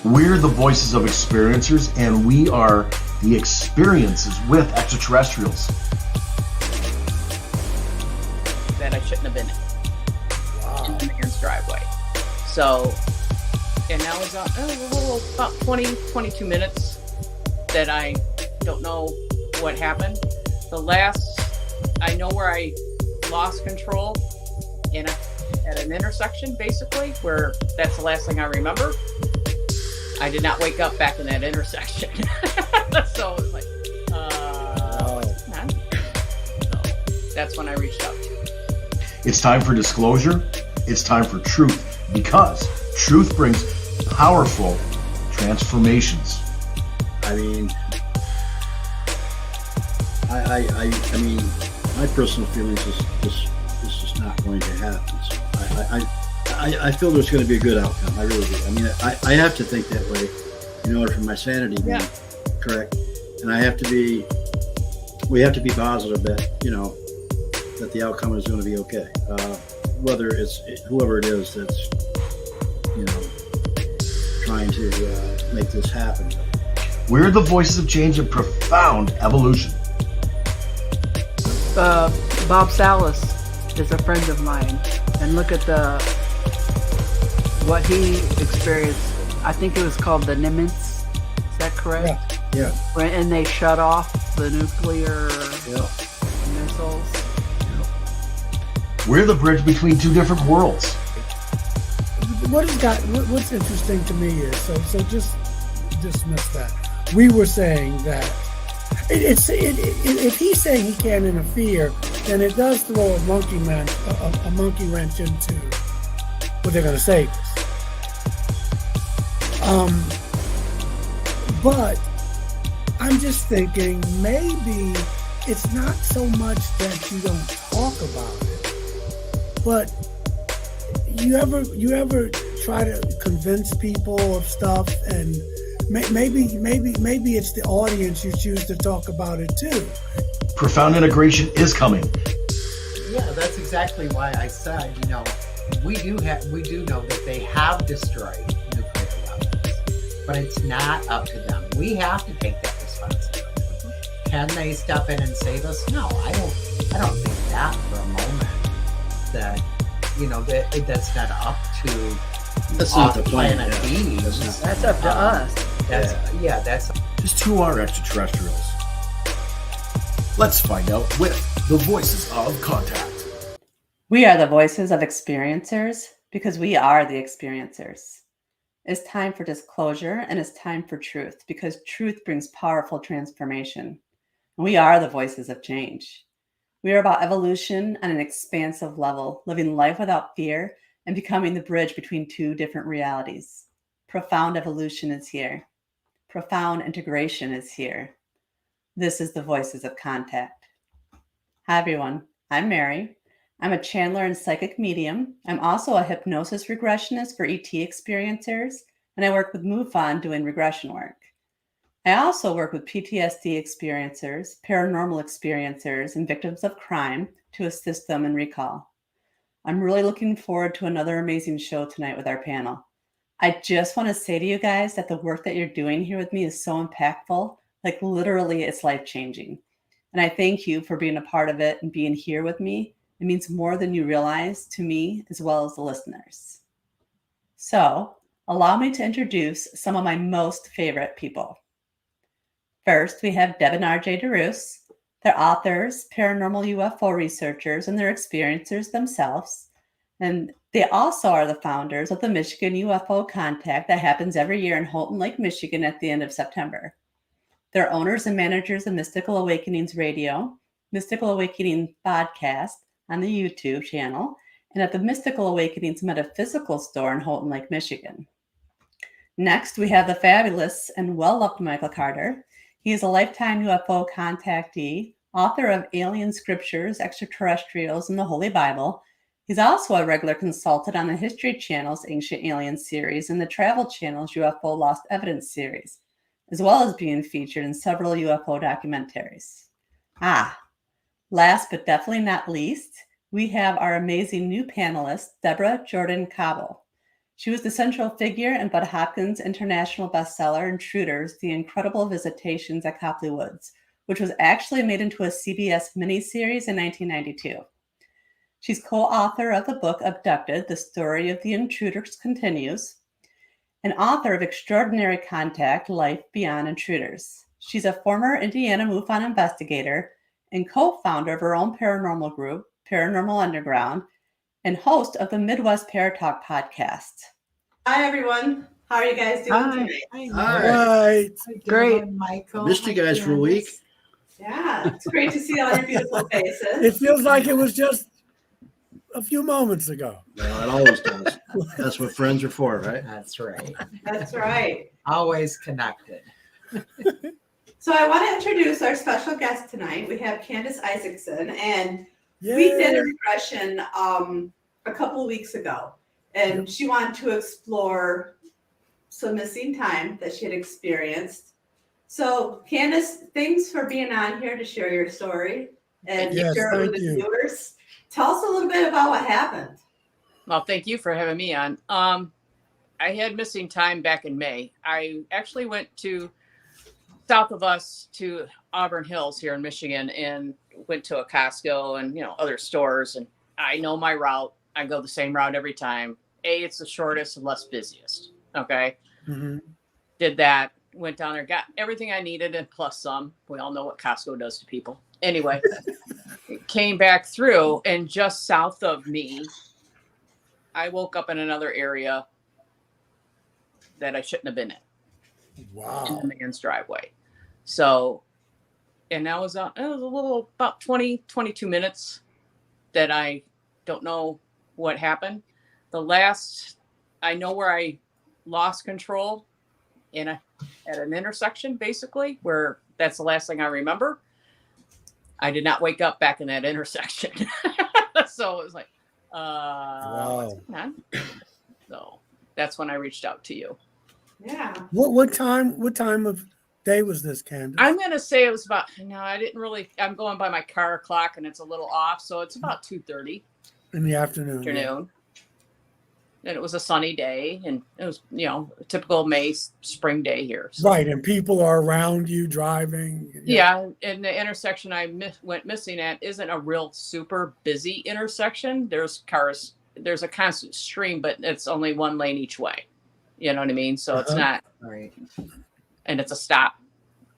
We're the voices of experiencers, and we are the experiences with extraterrestrials. That I shouldn't have been in the mayor's driveway. So, and that was about 20, 22 minutes that I don't know what happened. The last, I know where I lost control at an intersection, basically, where that's the last thing I remember. I did not wake up back in that intersection. So it was like, man. So that's when I reached out to you. It's time for disclosure. It's time for truth, because truth brings powerful transformations. I mean, I mean, my personal feelings is this is not going to happen. So I feel there's going to be a good outcome. I really do. I mean, I have to think that way in order for my sanity to be correct, and we have to be positive that that the outcome is going to be okay. Whether it's whoever it is that's trying to make this happen. We're the voices of change and profound evolution. Bob Salas is a friend of mine, and look at what he experienced. I think it was called the Nimitz. Is that correct? Yeah. And they shut off the nuclear missiles. We're the bridge between two different worlds. What's interesting to me is so just dismiss that. We were saying that if he's saying he can't interfere, then it does throw a monkey wrench into what they're going to say. But I'm just thinking maybe it's not so much that you don't talk about it, but you ever try to convince people of stuff, and maybe it's the audience you choose to talk about it too. Profound integration is coming. Yeah, that's exactly why I said, we do know that they have destroyed nuclear weapons, but it's not up to them. We have to take that responsibility. Can they step in and save us? No, I don't think that for a moment. That that's not up to That's not the planet plan. beings. That's up to us. That's Just who are extraterrestrials? Let's find out with the voices of contact. We are the voices of experiencers because we are the experiencers. It's time for disclosure, and it's time for truth, because truth brings powerful transformation. We are the voices of change. We are about evolution on an expansive level, living life without fear and becoming the bridge between two different realities. Profound evolution is here. Profound integration is here. This is the Voices of Contact. Hi, everyone. I'm Mary. I'm a channeler and psychic medium. I'm also a hypnosis regressionist for ET experiencers, and I work with MUFON doing regression work. I also work with PTSD experiencers, paranormal experiencers, and victims of crime to assist them in recall. I'm really looking forward to another amazing show tonight with our panel. I just want to say to you guys that the work that you're doing here with me is so impactful, like literally it's life-changing. And I thank you for being a part of it and being here with me. It means more than you realize to me as well as the listeners. So allow me to introduce some of my most favorite people. First, we have Deb and RJ DeRoos. They're authors, paranormal UFO researchers, and they're experiencers themselves. And they also are the founders of the Michigan UFO Contact that happens every year in Houghton Lake, Michigan at the end of September. They're owners and managers of Mystical Awakenings Radio, Mystical Awakening Podcast on the YouTube channel, and at the Mystical Awakenings Metaphysical Store in Houghton Lake, Michigan. Next, we have the fabulous and well-loved Michael Carter. He is a lifetime UFO contactee, author of Alien Scriptures, Extraterrestrials, and the Holy Bible. He's also a regular consultant on the History Channel's Ancient Aliens series and the Travel Channel's UFO Lost Evidence series, as well as being featured in several UFO documentaries. Last but definitely not least, we have our amazing new panelist, Deborah Jordan Cobble. She was the central figure in Bud Hopkins' international bestseller Intruders, The Incredible Visitations at Copley Woods, which was actually made into a CBS miniseries in 1992. She's co-author of the book Abducted, The Story of the Intruders Continues, and author of Extraordinary Contact, Life Beyond Intruders. She's a former Indiana MUFON investigator and co-founder of her own paranormal group, Paranormal Underground, and host of the Midwest Paratalk podcast. Hi, everyone. How are you guys doing tonight? Right. Great. Michael. Missed you guys for a week. Yeah, it's great to see all your beautiful faces. It feels like it was just a few moments ago. Well, it always does. That's what friends are for, right? That's right. That's right. Always connected. So I want to introduce our special guest tonight. We have Candace Isaacson, and Yeah. we did a regression a couple of weeks ago, and she wanted to explore some missing time that she had experienced. So, Candace, thanks for being on here to share your story and Yes, share it with thank the you. viewers. Tell us a little bit about what happened. Well, thank you for having me on. I had missing time back in May. I actually went to south of us to Auburn Hills here in Michigan and went to a Costco and other stores. And I know my route. I go the same route every time. It's the shortest and less busiest. Okay. Mhm. Did that. Went down there, got everything I needed and plus some. We all know what Costco does to people. Anyway, came back through, and just south of me, I woke up in another area that I shouldn't have been in Wow. the man's driveway. So, and that was, it was a little about 22 minutes that I don't know what happened. The last, I know where I lost control at an intersection, basically, where that's the last thing I remember. I did not wake up back in that intersection. So it was like, what's going on? So that's when I reached out to you. Yeah. What time of day was this, Candace? I'm going to say it was about, I didn't really, I'm going by my car clock and it's a little off. So it's about 2:30 In the afternoon. afternoon. And it was a sunny day, and it was, a typical May spring day here. So. Right, and people are around you driving. Yeah, and the intersection I went missing at isn't a real super busy intersection. There's cars, there's a constant stream, but it's only one lane each way. You know what I mean? So it's not, Right. and it's a stop.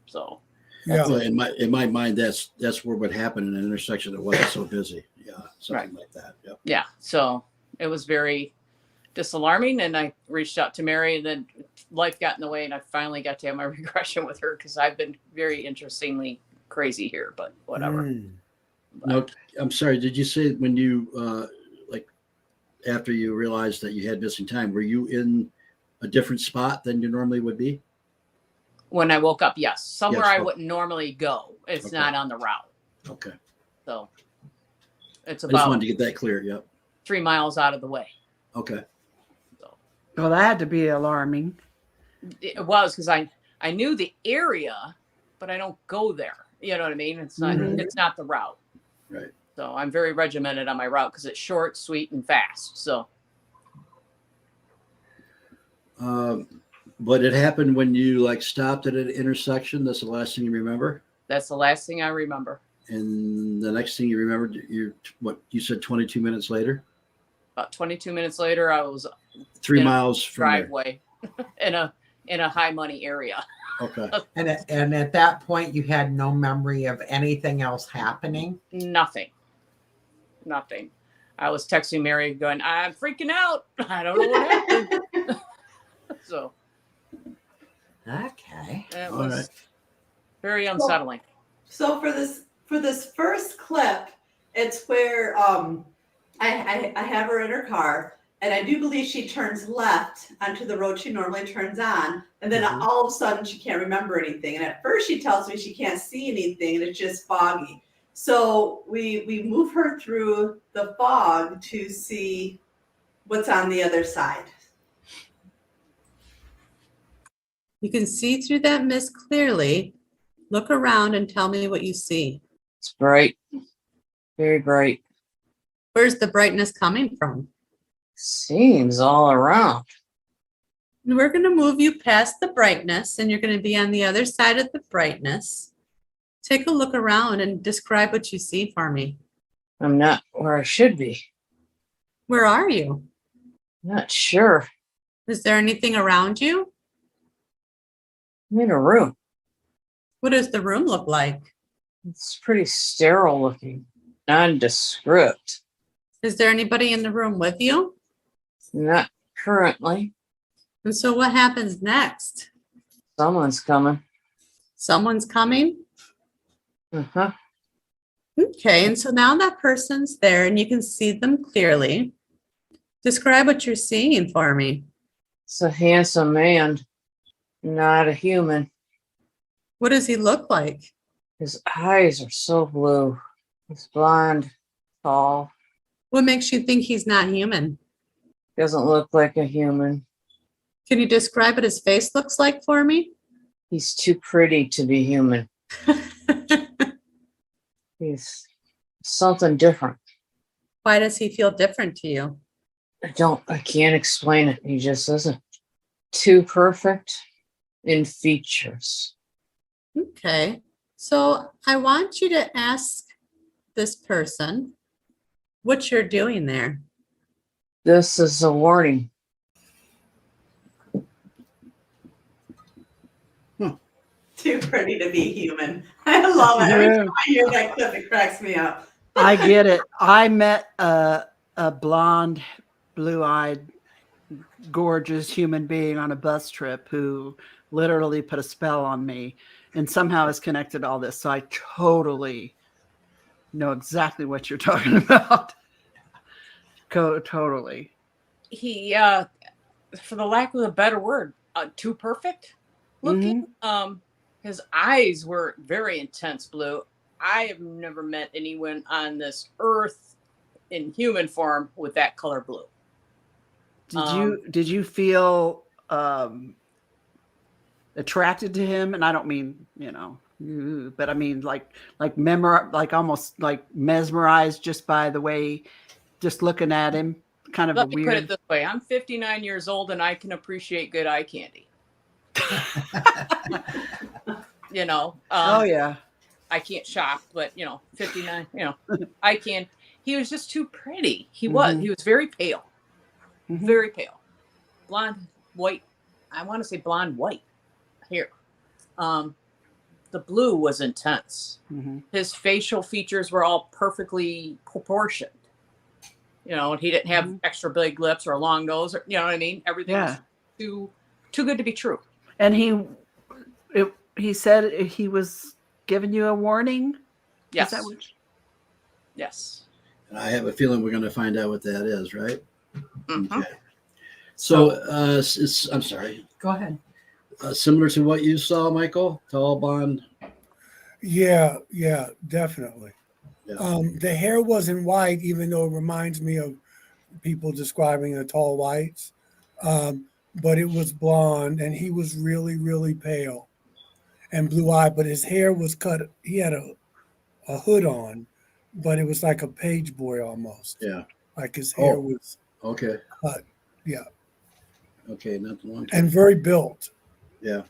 So Yeah. Well, in my mind, that's where would happen in an intersection that wasn't so busy. Yeah, something like that. Yep. yeah, so it was very disalarming, and I reached out to Mary, and then life got in the way, and I finally got to have my regression with her because I've been very interestingly crazy here, but whatever. Mm. No, I'm sorry. Did you say when you after you realized that you had missing time, were you in a different spot than you normally would be? When I woke up, yes, somewhere Yes, I well- wouldn't normally go. It's Okay. not on the route, Okay. so it's I just about wanted to get that clear. Yep. 3 miles out of the way. Okay. Well, that had to be alarming. It was because I knew the area, but I don't go there. You know what I mean? It's not Mhm. it's not the route. Right. So I'm very regimented on my route because it's short, sweet, and fast. So But it happened when you stopped at an intersection. That's the last thing you remember. that's the last thing I remember. And the next thing you remembered, you said 22 minutes later, About 22 minutes later, I was 3 In a miles from there. driveway in a high money area. Okay. And at that point, you had no memory of anything else happening. Nothing. I was texting Mary going, I'm freaking out. I don't know what happened. So Okay. it All was right. very unsettling. So for this first clip, it's where I have her in her car, and I do believe she turns left onto the road she normally turns on, and then Mhm. all of a sudden she can't remember anything. And at first she tells me she can't see anything, and it's just foggy. So we move her through the fog to see what's on the other side. You can see through that mist clearly. Look around and tell me what you see. It's bright. Very bright. Where's the brightness coming from? Seams all around. We're going to move you past the brightness, and you're going to be on the other side of the brightness. Take a look around and describe what you see for me. I'm not where I should be. Where are you? Not sure. Is there anything around you? I'm in a room. What does the room look like? It's pretty sterile looking. Nondescript. Is there anybody in the room with you? Not currently. And so what happens next? Someone's coming. Someone's coming? Uh-huh. Okay, and so now that person's there and you can see them clearly. Describe what you're seeing for me. It's a handsome man, not a human. What does he look like? His eyes are so blue. He's blonde, tall. What makes you think he's not human? Doesn't look like a human. Can you describe what his face looks like for me? He's too pretty to be human. He's something different. Why does he feel different to you? I can't explain it. He just isn't. Too perfect in features. Okay, so I want you to ask this person what you're doing there. This is a warning. Too pretty to be human. I love it. Every time I hear that clip, it cracks me up. I get it. I met a blonde, blue-eyed, gorgeous human being on a bus trip who literally put a spell on me and somehow has connected all this. So I totally know exactly what you're talking about. Totally. He, for the lack of a better word, too perfect looking. His eyes were very intense blue. I have never met anyone on this earth in human form with that color blue. Did you feel attracted to him? And I don't mean, but I mean like almost like mesmerized just by the way, just looking at him. Kind of Let a me weird. put it this way: I'm 59 years old, and I can appreciate good eye candy. Oh yeah. I can't shop, but 59, I can. He was just too pretty. He was very pale, very pale, blonde, white. I want to say blonde, white hair. The blue was intense. His facial features were all perfectly proportioned. And he didn't have extra big lips or a long nose, or you know what I mean. Everything was too good to be true. And he said he was giving you a warning. Yes. Is that what Yes. And I have a feeling we're going to find out what that is, right? Mhm. Okay. So, I'm sorry. Go ahead. Similar to what you saw, Michael, tall, blonde. Yeah, definitely. Yeah. The hair wasn't white, even though it reminds me of people describing the tall whites. But it was blonde, and he was really, really pale and blue-eyed. But his hair was cut. He had a hood on, but it was like a page boy almost. Yeah. Like his hair was Okay. cut. Yeah. Okay, not the one. And very built. Yeah.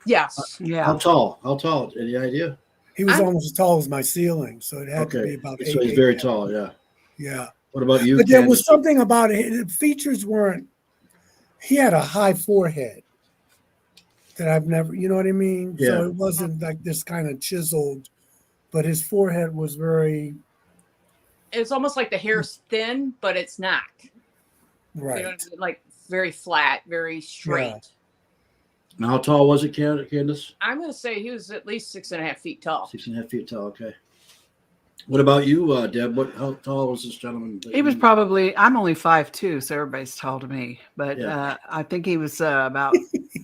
Yes. Yeah. How tall? How tall? Any idea? He was almost as tall as my ceiling, so it had to be Okay. about So 8. he's very tall. Yeah. Yeah. What about you? But there Candace? was something about it. The features weren't. He had a high forehead that I've never. You know what I mean? Yeah. So it wasn't like this kind of chiseled, but his forehead was very It's almost like the hair's thin, but it's not. right. You know what I mean? Like very flat, very straight. Yeah. And how tall was it, Candace? I'm going to say he was at least 6.5 feet tall. 6.5 feet tall. Okay. What about you, Deb? How tall was this gentleman? He was probably, I'm only 5'2", so everybody's tall to me. But Yeah. I think he was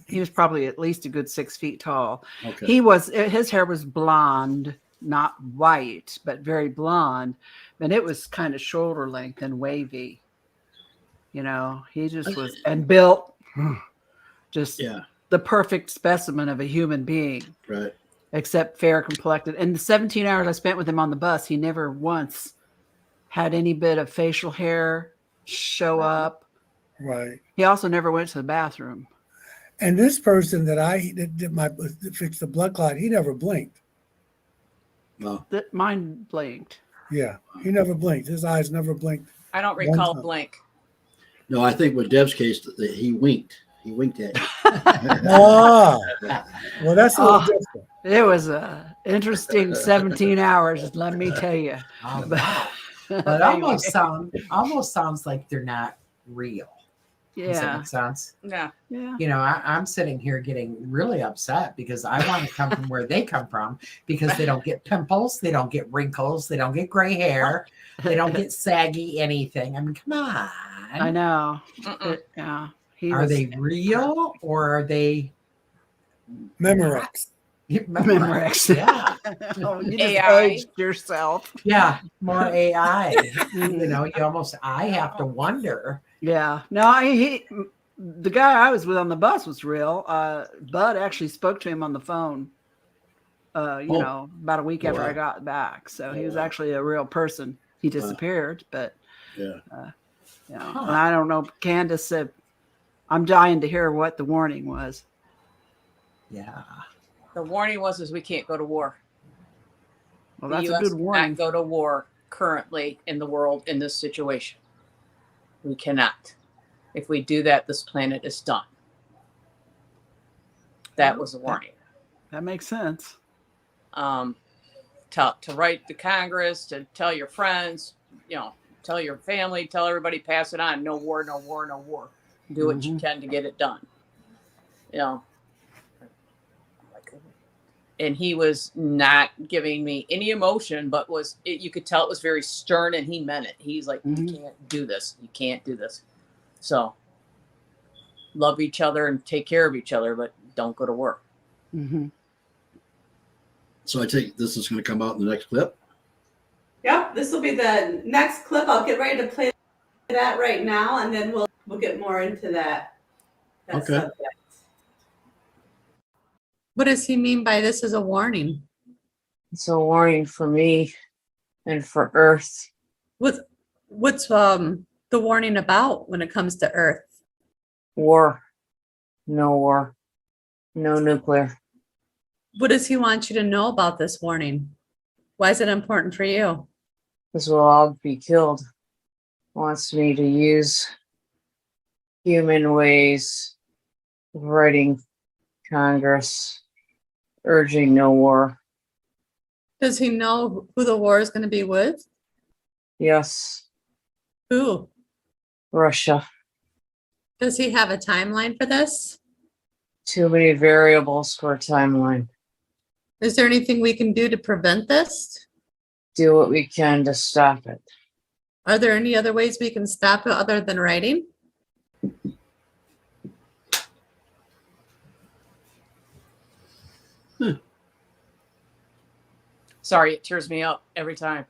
he was probably at least a good 6 feet tall. Okay. His hair was blonde, not white, but very blonde. And it was kind of shoulder length and wavy. He just was, and built, just the perfect specimen of a human being. Right. Except fair complected. And the 17 hours I spent with him on the bus, he never once had any bit of facial hair show up. Right. He also never went to the bathroom. And this person that fixed the blood clot, he never blinked. Well, That mine blinked. Yeah, he never blinked. His eyes never blinked. I don't One recall time. blank. no, I think with Deb's case, that he winked. He winked at you. Ah, well, that's a little Oh. different. It was a interesting 17 hours, let me tell you. Oh, wow. But almost sounds like they're not real. Does that Yeah, make sense? Yeah. yeah. You know, I'm sitting here getting really upset because I want to come from where they come from, because they don't get pimples, they don't get wrinkles, they don't get gray hair, they don't get saggy anything. I mean, come on. I know. Mm-mm. Yeah. Are they real or are they Memorex. Memorex? Yeah. Oh, you just AI. aged yourself. Yeah. More AI. You know, I have to wonder. Yeah. No, the guy I was with on the bus was real. Bud actually spoke to him on the phone. Oh. About a week after Wow. I got back. So he Oh, was wow. actually a real person. He disappeared, but Yeah. Huh. and I don't know. Candace said, "I'm dying to hear what the warning was." Yeah. The warning was we can't go to war. Well, The that's a US good cannot warning. go to war currently in the world in this situation. We cannot. If we do that, this planet is done. That was a warning. That makes sense. To write to Congress, to tell your friends, tell your family, tell everybody, pass it on. No war, no war, no war. Do what you can to get it done. And he was not giving me any emotion, but you could tell it was very stern, and he meant it. He's like, you can't do this. You can't do this. So love each other and take care of each other, but don't go to work. Mm-hmm. So I take this is going to come out in the next clip. Yep, this will be the next clip. I'll get ready to play that right now, and then we'll get more into that Okay. subject. What does he mean by this is a warning? It's a warning for me and for Earth. What's the warning about when it comes to Earth? War. No nuclear. What does he want you to know about this warning? Why is it important for you? This will all be killed. Wants me to use human ways of writing Congress, urging no war. Does he know who the war is going to be with? Yes, Who? Russia. Does he have a timeline for this? Too many variables for a timeline. Is there anything we can do to prevent this? Do what we can to stop it. Are there any other ways we can stop it other than writing? Sorry, it tears me up every time.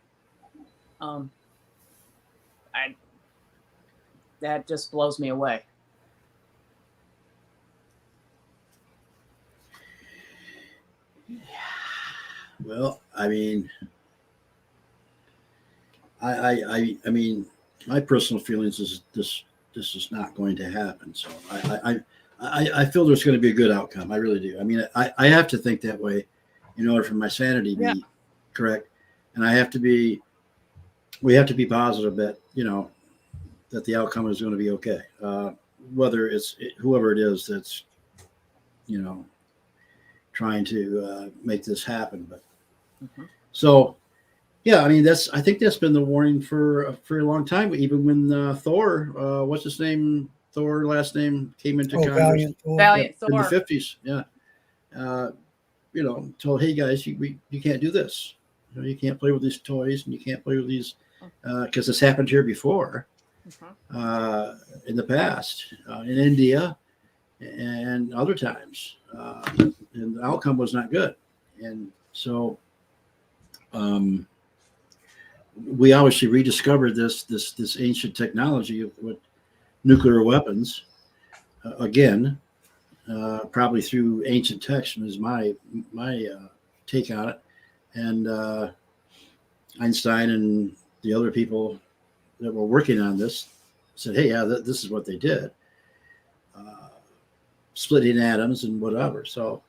That just blows me away. Well, I mean, I mean, my personal feelings is this is not going to happen. So I feel there's going to be a good outcome. I really do. I mean, I have to think that way in order for my sanity to be correct, and we have to be positive that that the outcome is going to be okay. Whether it's whoever it is that's trying to make this happen, but so. Yeah, I mean I think that's been the warning for a very long time. Even when Thor, what's his name? Thor last name came into Congress Valiant Thor. Valiant in the Thor. 50s. Yeah, told, hey guys, you can't do this. You can't play with these toys, and you can't play with these because it's happened here before in the past in India and other times, and the outcome was not good. And so. We obviously rediscovered this ancient technology of what nuclear weapons again, probably through ancient text is my take on it, and Einstein and the other people that were working on this said, hey, yeah, this is what they did, splitting atoms and whatever. So,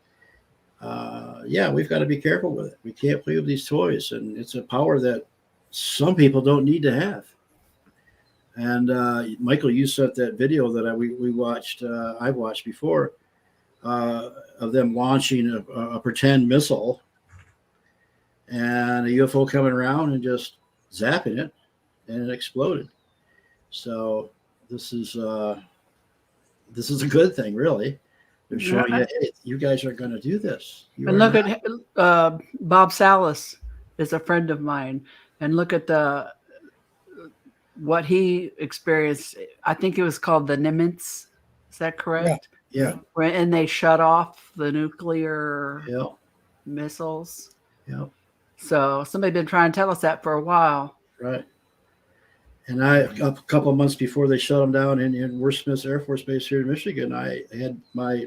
yeah, we've got to be careful with it. We can't play with these toys, and it's a power that some people don't need to have. And Michael, you sent that video that we watched. I've watched before of them launching a pretend missile and a UFO coming around and just zapping it, and it exploded. So this is a good thing, really. They're showing you, hey, you guys are going to do this. And look at Bob Salas is a friend of mine, and look at what he experienced. I think it was called the Nimitz. Is that correct? Yeah. And they shut off the nuclear Yeah. missiles. Yeah. So somebody been trying to tell us that for a while. Right. And a couple of months before they shut them down in Worth Smith Air Force Base here in Michigan, I had my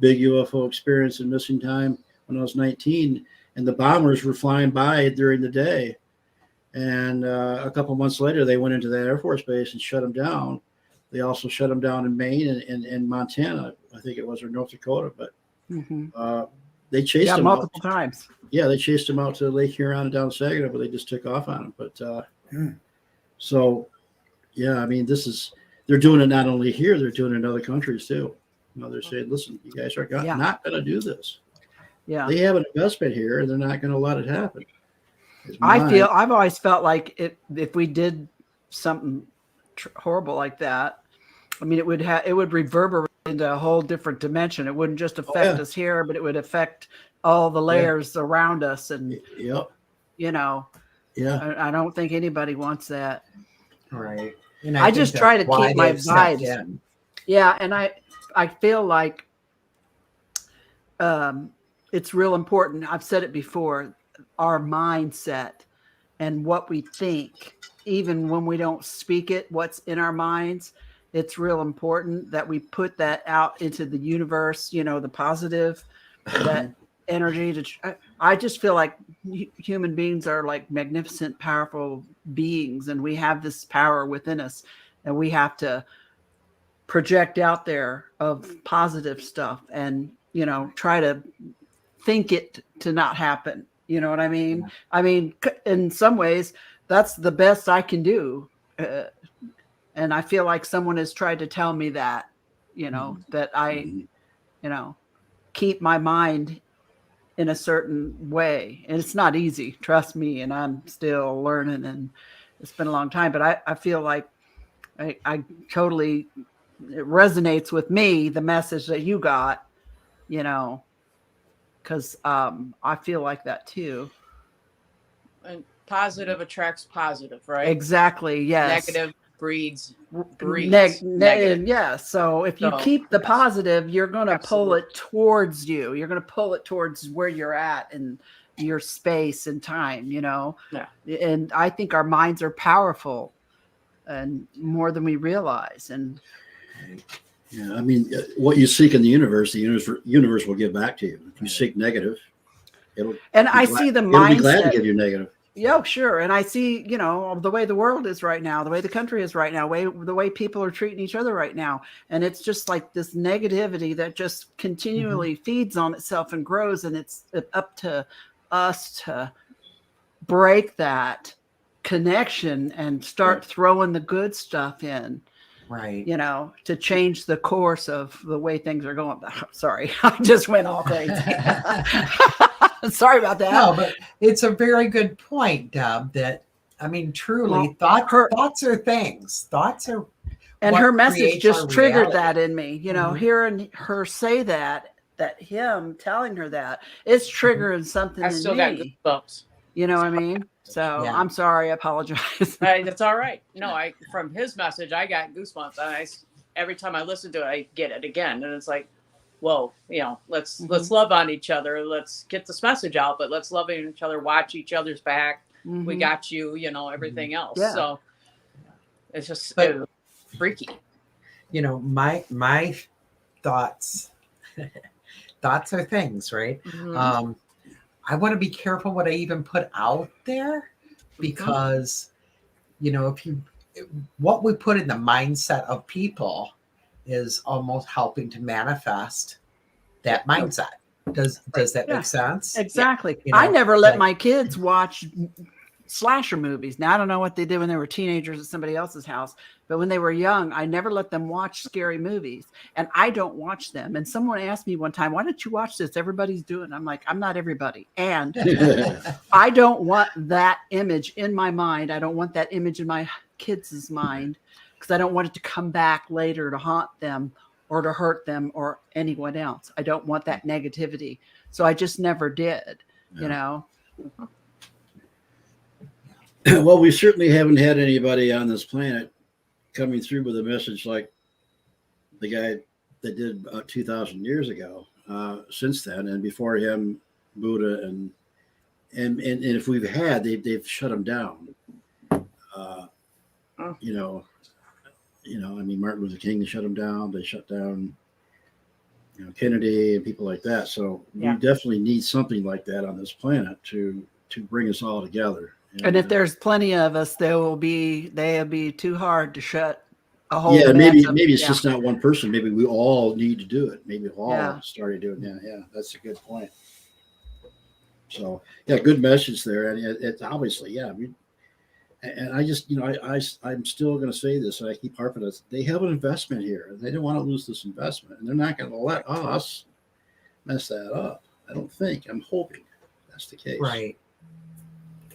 big UFO experience in missing time when I was 19, and the bombers were flying by during the day. And a couple of months later, they went into that Air Force Base and shut them down. They also shut them down in Maine and Montana, I think it was, or North Dakota. But they chased them multiple times. Yeah, they chased them out to Lake Huron and down Saginaw, but they just took off on them. But so, yeah, I mean, they're doing it not only here, they're doing it in other countries too. You know, they're saying, listen, you guys are not going to do this. Yeah. They have an investment here, and they're not going to let it happen. I've always felt like if we did something horrible like that, I mean, it would reverberate into a whole different dimension. It wouldn't just affect us here, but it would affect all the layers around us. And, you know, I don't think anybody wants that. Right. And I just try to keep my vibes. Yeah. And I feel like it's real important. I've said it before, our mindset and what we think, even when we don't speak it, what's in our minds, it's real important that we put that out into the universe, you know, the positive, that energy. I just feel like human beings are like magnificent, powerful beings, and we have this power within us, and we have to project out there of positive stuff and, you know, try to think it to not happen. You know what I mean? Yeah. I mean, in some ways, that's the best I can do. And I feel like someone has tried to tell me that, you know, that I, you know, keep my mind in a certain way. And it's not easy, trust me. And I'm still learning, and it's been a long time. But I feel like I totally, it resonates with me, the message that you got, you know, because I feel like that too. And positive attracts positive, right? Exactly. Yes. Negative breeds. Yeah. So if you keep the positive, you're going to pull it towards you. You're going to pull it towards where you're at in your space and time, you know? Yeah. And I think our minds are powerful and more than we realize. And yeah, I mean, what you seek in the universe will give back to you. If you seek negative, see the mindset. It'll be glad to give you negative. Yeah, sure. And I see, you know, the way the world is right now, the way the country is right now, the way people are treating each other right now. And it's just like this negativity that just continually feeds on itself and grows. And it's up to us to break that connection and start throwing the good stuff in. Right. You know, to change the course of the way things are going. Sorry, I just went all crazy. Sorry about that. No, but it's a very good point, Deb, that, I mean, truly, thoughts are things. Thoughts are. And her message just triggered that in me. You know, hearing her say that him telling her that, it's triggering something in me. I still got goosebumps. You know what I mean? So yeah. I'm sorry. I apologize. That's all right. No, from his message, I got goosebumps. And every time I listen to it, I get it again. And it's like, whoa, you know, let's love on each other. Let's get this message out, but let's love each other, watch each other's back. We got you, you know, everything else. Yeah. So it's just freaky. You know, my thoughts are things, right? I want to be careful what I even put out there, because, you know, what we put in the mindset of people is almost helping to manifest that mindset. Does that Yeah. make sense? Exactly. You know, I never let like- my kids watch slasher movies. Now I don't know what they did when they were teenagers at somebody else's house, but when they were young, I never let them watch scary movies, and I don't watch them. And someone asked me one time, "Why don't you watch this? Everybody's doing it." I'm like, "I'm not everybody," and I don't want that image in my mind. I don't want that image in my kids' mind because I don't want it to come back later to haunt them or to hurt them or anyone else. I don't want that negativity. So I just never did, you know. Well, we certainly haven't had anybody on this planet coming through with a message like the guy that did about 2,000 years ago. Since then, and before him, Buddha, and if we've had, they've shut him down. You know. I mean, Martin Luther King, they shut him down. They shut down, Kennedy and people like that. So Yeah. we definitely need something like that on this planet to bring us all together. And if there's plenty of us, they'll be too hard to shut a whole. yeah, maybe batch of- it's yeah. just not one person. Maybe we all need to do it. Maybe we all Yeah. started doing that. Yeah, that's a good point. So yeah, good message there, and it's obviously and I just I'm still going to say this, and I keep harping on this. They have an investment here, and they don't want to lose this investment, and they're not going to let us mess that up. I don't think. I'm hoping that's the case.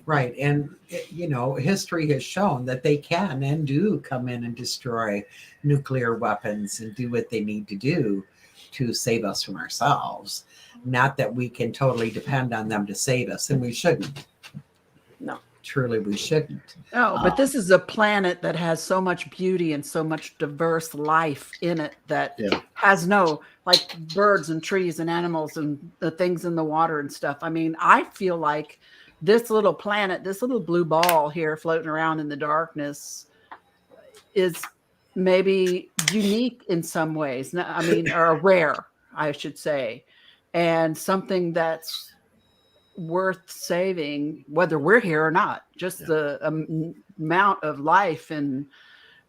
Right. And, history has shown that they can and do come in and destroy nuclear weapons and do what they need to do to save us from ourselves. Not that we can totally depend on them to save us, and we shouldn't. No. Truly, we shouldn't. Oh, but this is a planet that has so much beauty and so much diverse life in it that has no, like, birds and trees and animals and the things in the water and stuff. I mean, I feel like this little planet, this little blue ball here floating around in the darkness is maybe unique in some ways. I mean, or rare, I should say, and something that's worth saving, whether we're here or not. Just the amount of life and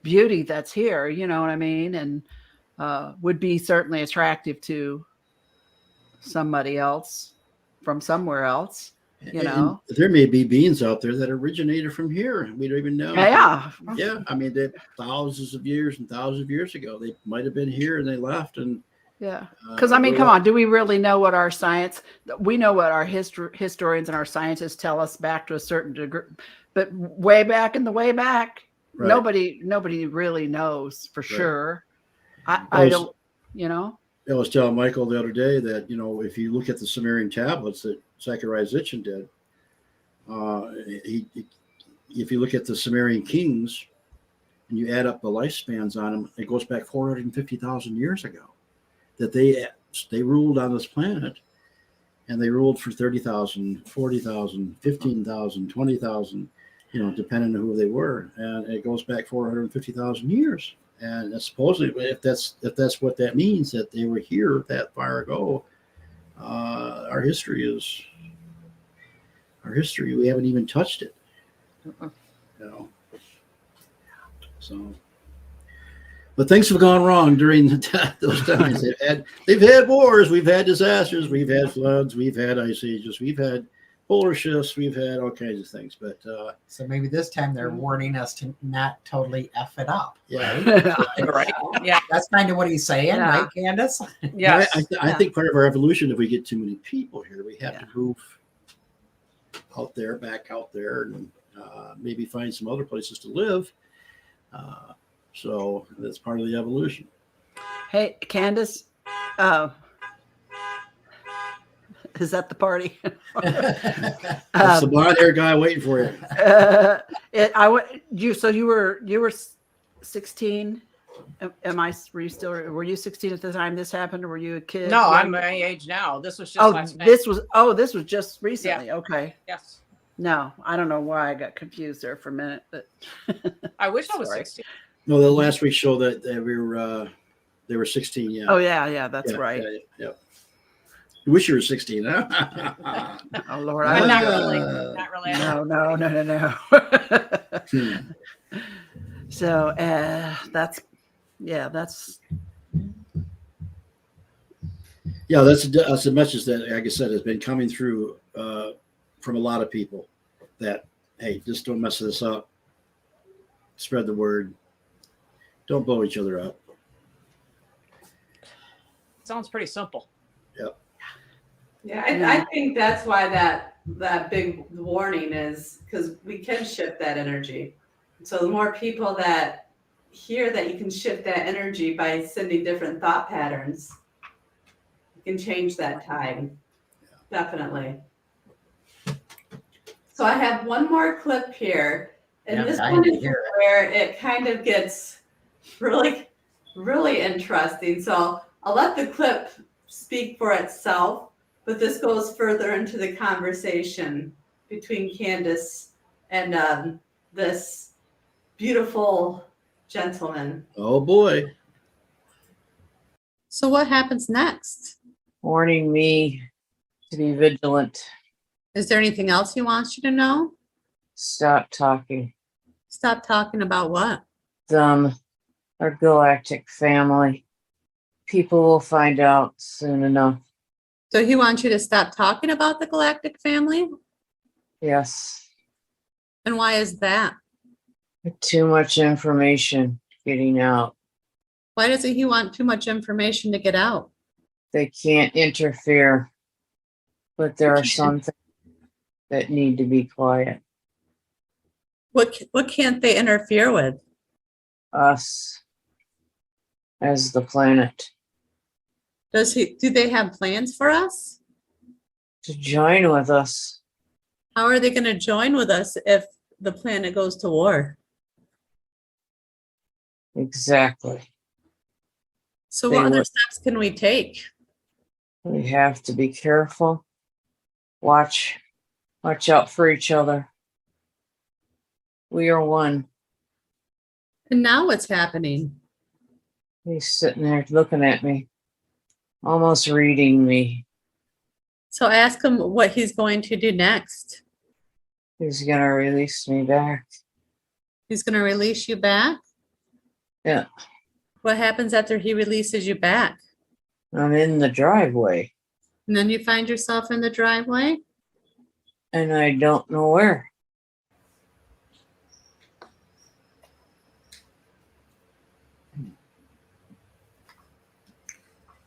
beauty that's here, you know what I mean? And would be certainly attractive to somebody else from somewhere else. And there may be beings out there that originated from here. We don't even know. Yeah. I mean, they thousands of years and thousands of years ago, they might have been here and they left. And yeah, because I mean, come on, do we really know what our science? We know what our historians and our scientists tell us back to a certain degree, but way back in the way back, nobody really knows for sure. I don't, I was telling Michael the other day that, if you look at the Sumerian tablets that Zechariah Sitchin did, if you look at the Sumerian kings and you add up the lifespans on them, it goes back 450,000 years ago that they ruled on this planet, and they ruled for 30,000, 40,000, 15,000, 20,000, depending on who they were. And it goes back 450,000 years. And supposedly, if that's what that means, that they were here that far ago, our history, we haven't even touched it. So, but things have gone wrong during those times. They've had wars, we've had disasters, we've had floods, we've had ice ages, we've had polar shifts, we've had all kinds of things. But so maybe this time they're warning us to not totally F it up. Right. Yeah. That's kind of what he's saying, right, Candace? Yeah. I think part of our evolution, if we get too many people here, we have to move back out there, and maybe find some other places to live. So that's part of the evolution. Hey, Candace, is that the party? That's the blonde hair guy waiting for you. So you were 16. Were you 16 at the time this happened, or were you a kid? No, I'm my age now. This was just last night. This was just recently. Yeah. Okay. Yes. No, I don't know why I got confused there for a minute, but I wish I was 16. No, the last week's show that they were 16. Yeah. Oh yeah, that's right. Yeah. You wish you were 16, huh? Oh Lord, But not really. No. So that's Yeah, that's a message that, like I said, has been coming through from a lot of people. That hey, just don't mess this up. Spread the word. Don't blow each other up. Sounds pretty simple. Yeah, I think that's why that big warning is, because we can shift that energy. So the more people that hear that you can shift that energy by sending different thought patterns, you can change that tide. Definitely. So I have one more clip here, and Yeah, this I one need to is hear it. where it kind of gets really, really interesting. So I'll let the clip speak for itself, but this goes further into the conversation between Candace and this beautiful gentleman. Oh boy. So what happens next? Warning me to be vigilant. Is there anything else he wants you to know? Stop talking. Stop talking about what? Our galactic family. People will find out soon enough. So he wants you to stop talking about the galactic family? Yes. And why is that? Too much information getting out. Why doesn't he want too much information to get out? They can't interfere. But there are some things that need to be quiet. What can't they interfere with? Us as the planet. Do they have plans for us? To join with us. How are they going to join with us if the planet goes to war? Exactly. So They what other would- steps can we take? We have to be careful. Watch out for each other. We are one. And now what's happening? He's sitting there looking at me, almost reading me. So ask him what he's going to do next. He's gonna release me back. He's going to release you back? Yeah, What happens after he releases you back? I'm in the driveway And then you find yourself in the driveway? and I don't know where.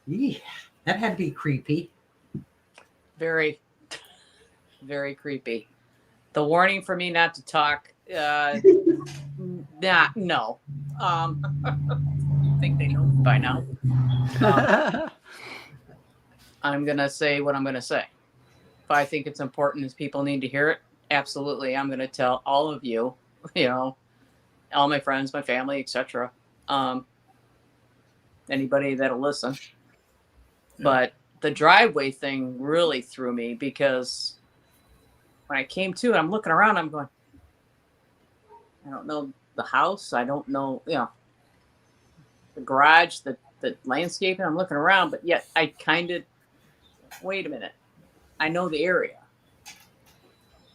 Eeh, that had to be creepy. Very, very creepy. The warning for me not to talk. No. I think they know by now. I'm gonna say what I'm gonna say. If I think it's important, as people need to hear it, absolutely. I'm gonna tell all of you. All my friends, my family, etc. Anybody that'll listen. But the driveway thing really threw me, because when I came to it, I'm looking around, I'm going, I don't know the house. I don't know, the garage, the landscaping. I'm looking around, but yet I kind of, wait a minute. I know the area.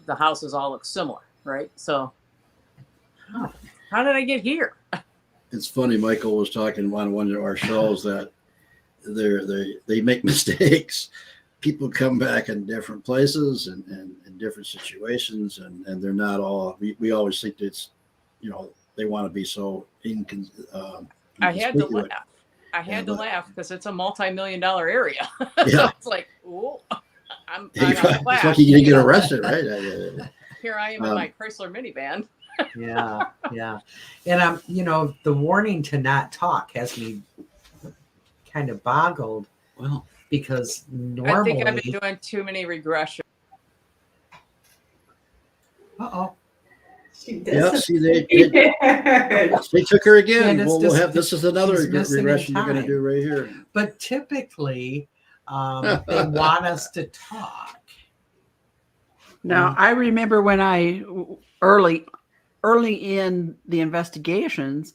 The houses all look similar, right? So how did I get here? It's funny. Michael was talking on one of our shows that they make mistakes. People come back in different places and in different situations, and they're not all. We always think it's, they want to be so I had to inconspicuous. laugh. I had Yeah, to but- laugh because it's a multi-million-dollar area. Yeah. So it's like, ooh, I'm It's gonna laugh, like you're gonna get you know. arrested, right? Here I am in my Chrysler minivan. Yeah, yeah. And the warning to not talk has me kind of boggled, Well, because I normally, think I've been doing too many regressions. uh-oh, She yeah. See, disappeared. they took her again. Candace We'll just- have this is another she's missing in regression you're gonna time. do right here. but typically they want us to talk. Now, I remember when I early in the investigations,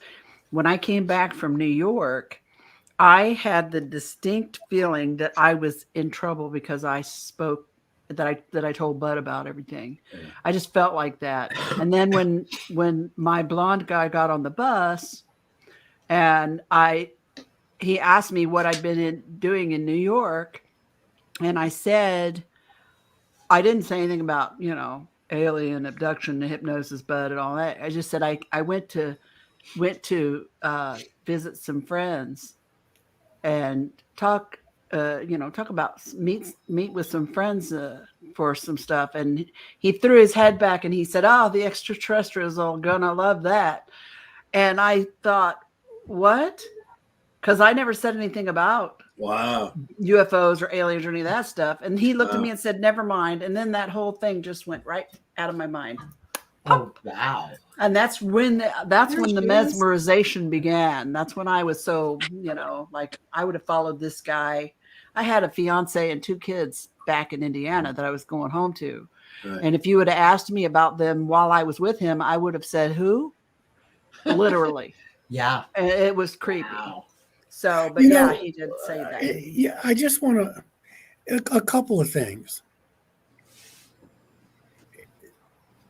when I came back from New York, I had the distinct feeling that I was in trouble because I spoke that I told Bud about everything. Yeah. I just felt like that. And then when my blonde guy got on the bus, and he asked me what I'd been doing in New York, and I said I didn't say anything about alien abduction and hypnosis, Bud, and all that. I just said I went to visit some friends and talk about meet with some friends for some stuff. And he threw his head back and he said, "Oh, the extraterrestrials are gonna love that." And I thought, what? Because I never said anything about Wow. UFOs or aliens or any of that stuff. And he looked at Wow. me and said, "Never mind." And then that whole thing just went right out of my mind. Oh, wow. And that's when the she is. mesmerization began. That's when I was so, like I would have followed this guy. I had a fiance and 2 kids back in Indiana that I was going home to. Right. And if you would have asked me about them while I was with him, I would have said, "Who?" Literally. Yeah. And it was creepy. Wow. So, but he did say that. Yeah, I just want a couple of things.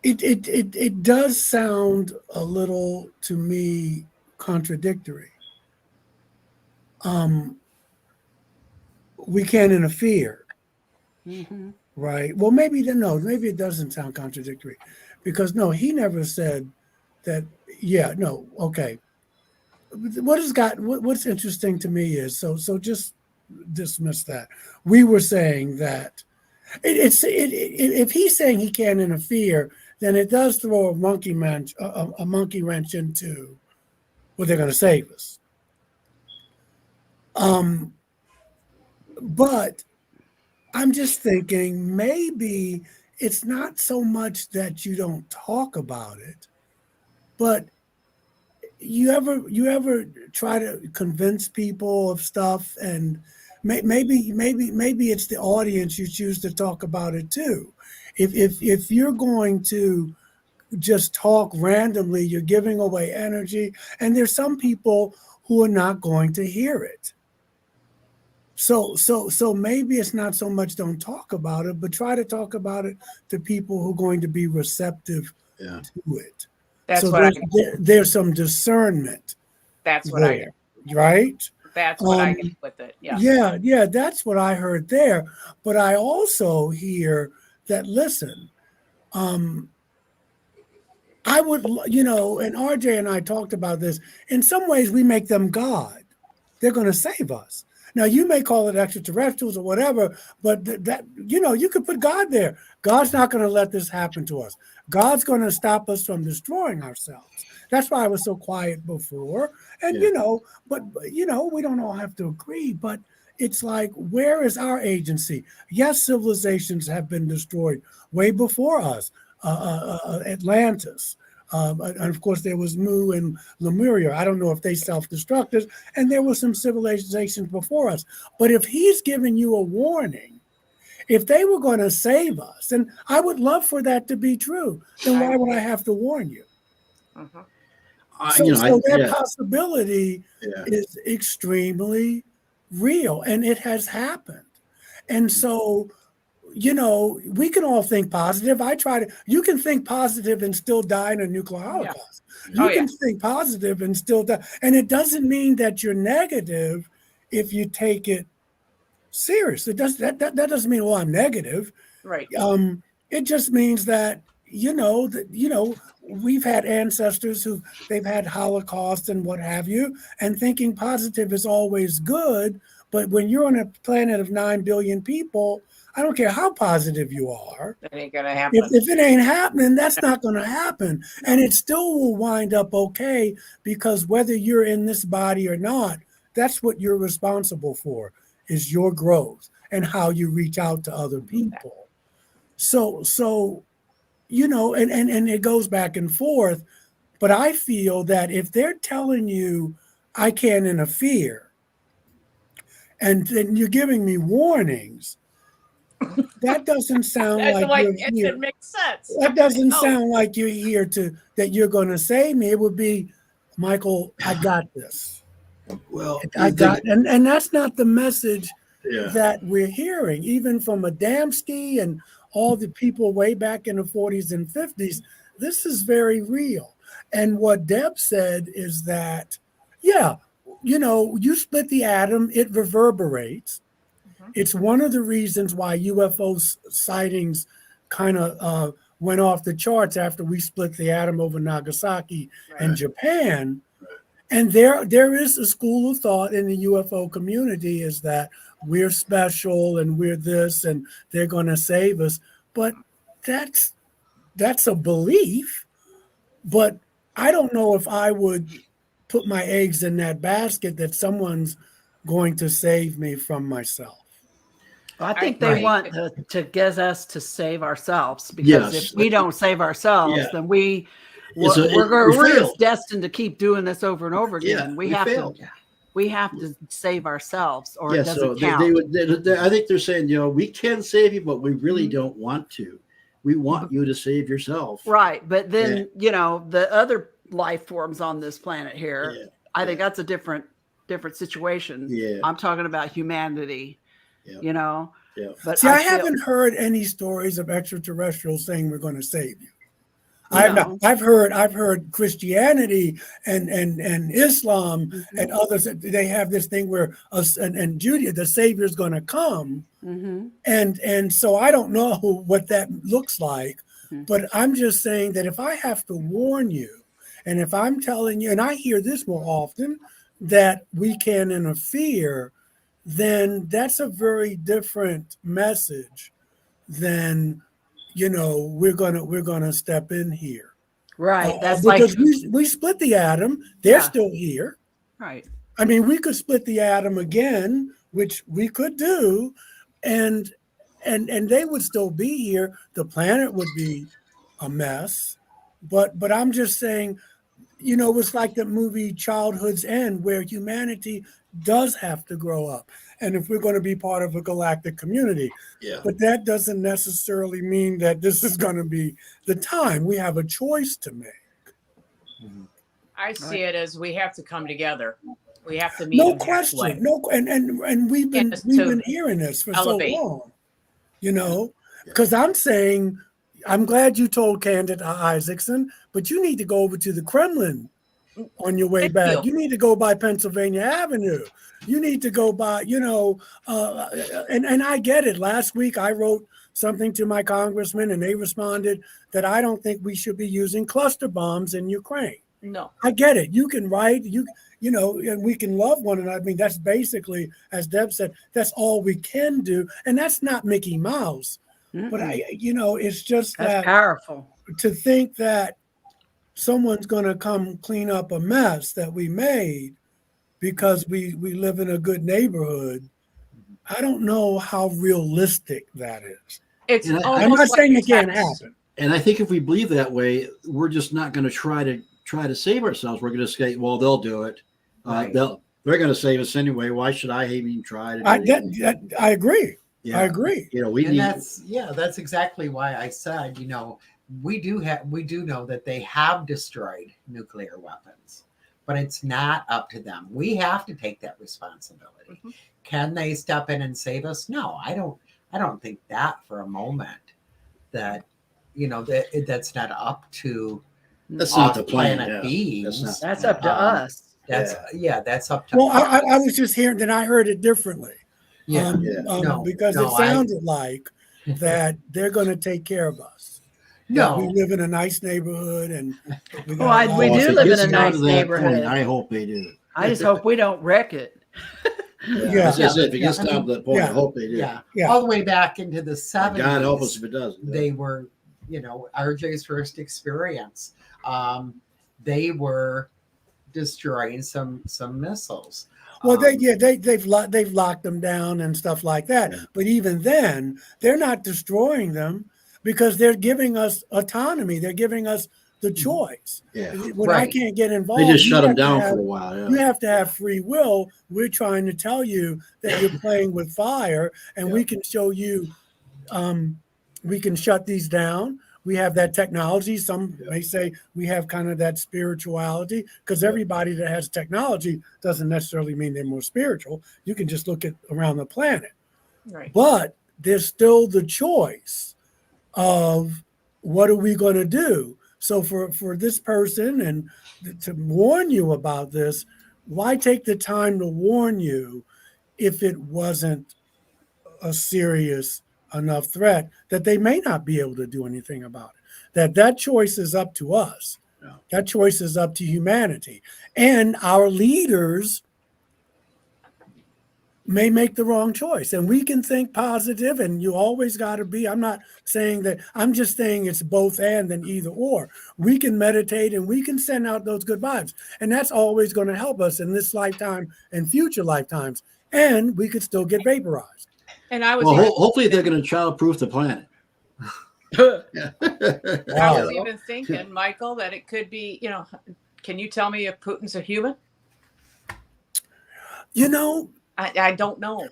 It does sound a little to me contradictory. We can't interfere, Mm-hmm. right? Well, maybe it doesn't sound contradictory, because no, he never said that. Yeah, no, okay. What's interesting to me is so just dismiss that. We were saying that if he's saying he can't interfere, then it does throw a monkey wrench into what they're going to save us. But I'm just thinking maybe it's not so much that you don't talk about it, but you ever try to convince people of stuff, and maybe it's the audience you choose to talk about it too. If you're going to just talk randomly, you're giving away energy, and there's some people who are not going to hear it. So maybe it's not so much don't talk about it, but try to talk about it to people who are going to be receptive to it. That's so what there's some discernment. That's what I there, right? That's what I get with it. Yeah. Yeah, that's what I heard there. But I also hear that, listen, I would, and RJ and I talked about this. In some ways, we make them God. They're going to save us. Now, you may call it extraterrestrials or whatever, but that you could put God there. God's not going to let this happen to us. God's going to stop us from destroying ourselves. That's why I was so quiet before. And, but we don't all have to agree, but it's like, where is our agency? Yes, civilizations have been destroyed way before us. Atlantis. And of course, there was Mu and Lemuria. I don't know if they self-destructed, and there were some civilizations before us. But if he's giving you a warning, if they were going to save us, and I would love for that to be true, then why would I have to warn you? Uh-huh. So that possibility is extremely real, and it has happened. And so, we can all think positive. You can think positive and still die in a nuclear holocaust. You can think positive and still die. And it doesn't mean that you're negative if you take it serious. That doesn't mean, well, I'm negative. Right. It just means that, we've had ancestors they've had Holocaust and what have you, and thinking positive is always good. But when you're on a planet of 9 billion people, I don't care how positive you are. That ain't gonna happen. If it ain't happening, that's not going to happen. And it still will wind up okay, because whether you're in this body or not, that's what you're responsible for, is your growth and how you reach out to other people. So and it goes back and forth. But I feel that if they're telling you I can't interfere, and then you're giving me warnings, that doesn't sound like you're here. It makes sense. That doesn't sound like you're here that you're going to save me. It would be, Michael, I got this. Well, and that's not the message Yeah. that we're hearing, even from Adamski and all the people way back in the 40s and 50s. This is very real. And what Deb said is that, yeah, you split the atom, it reverberates. It's one of the reasons why UFO sightings kind of went off the charts after we split the atom over Nagasaki and Japan. And there is a school of thought in the UFO community is that we're special and we're this and they're going to save us. But that's a belief. But I don't know if I would put my eggs in that basket that someone's going to save me from myself. I think they Right. want to get us to save ourselves, because Yes. if we don't save ourselves, Yeah. then we're we just fail. destined to keep doing this over and over again. Yeah, we we have failed. to save ourselves, or Yeah, it doesn't so count. I think they're saying, we can save you, but we really don't want to. We want you to save yourself. Right, but then the other life forms on this planet here, Yeah. I think that's a different situation. Yeah. I'm talking about humanity. Yeah. Yeah. But See, I feel- haven't heard any stories of extraterrestrials saying we're going to save you. No. I've heard Christianity and Islam and others. They have this thing where and Judaism, the Savior's going to come, and so I don't know what that looks like, but I'm just saying that if I have to warn you, and if I'm telling you, and I hear this more often, that we can interfere, then that's a very different message than we're gonna step in here. Right. That's because like we split the atom. They're Yeah. still here. right. I mean, we could split the atom again, which we could do, and they would still be here. The planet would be a mess. But I'm just saying, it's like the movie Childhood's End, where humanity does have to grow up. And if we're going to be part of a galactic community, Yeah. but that doesn't necessarily mean that this is going to be the time. We have a choice to make. I see it as we have to come together. We have to meet. No them halfway. question. No, and we've been Yes, we've to been hearing this for elevate. so long, because I'm saying, I'm glad you told Candid Isaacson, but you need to go over to the Kremlin on your way Thank back. you. You need to go by Pennsylvania Avenue. You need to go by, and I get it. Last week I wrote something to my congressman and they responded that I don't think we should be using cluster bombs in Ukraine. No. I get it. You can write, and we can love one another. I mean, that's basically, as Deb said, that's all we can do. And that's not Mickey Mouse. But it's just That's that powerful. to think that someone's going to come clean up a mess that we made because we live in a good neighborhood. I don't know how realistic that is. It's And almost I'm not like saying it can't text. happen. And I think if we believe that way, we're just not going to try to save ourselves. We're going to say, well, they'll do it. Right. They're going to save us anyway. Why should I even try to do it? I agree. Yeah. I agree. We And need. that's exactly why I said, we do know that they have destroyed nuclear weapons, but it's not up to them. We have to take that responsibility. Can they step in and save us? No, I don't think that for a moment. That that's not up to That's not the plan. planet Yeah. beings. That's up to us. That's up to Well, us. I was just hearing that I heard it differently. Yeah. Because it sounded like that they're going to take care of us. No. We live in a nice neighborhood, and we Well, we Oh, if do it live in gets a down nice to that neighborhood. point, I hope they do. I just hope we don't wreck it. Yeah. As I said, if it gets down to that point, I Yeah. hope they do. Yeah. Yeah. All the way back into the 70s. God help us if it doesn't. They were, RJ's first experience. They were destroying some missiles. Well, they've locked them down and stuff like that. Yeah. But even then, they're not destroying them because they're giving us autonomy. They're giving us the choice. Yeah. When I Right. can't get involved, They just you shut them have to down have- for a while. You Yeah. have to have free will. We're trying to tell you that you're playing with fire, and we can show you. We can shut these down. We have that technology. Some may say we have kind of that spirituality, because everybody that has technology doesn't necessarily mean they're more spiritual. You can just look at around the planet. Right. But there's still the choice of what are we going to do. So for this person and to warn you about this, why take the time to warn you if it wasn't a serious enough threat that they may not be able to do anything about it? That choice is up to us. Yeah. That choice is up to humanity. And our leaders may make the wrong choice. And we can think positive, and you always got to be. I'm not saying that, I'm just saying it's both and either or. We can meditate and we can send out those good vibes. And that's always going to help us in this lifetime and future lifetimes. And we could still get vaporized. And I was Well, even, hopefully they're going to child-proof the planet. Yeah. I Wow. was even thinking, Michael, that it could be, can you tell me if Putin's a human? You know, I don't know.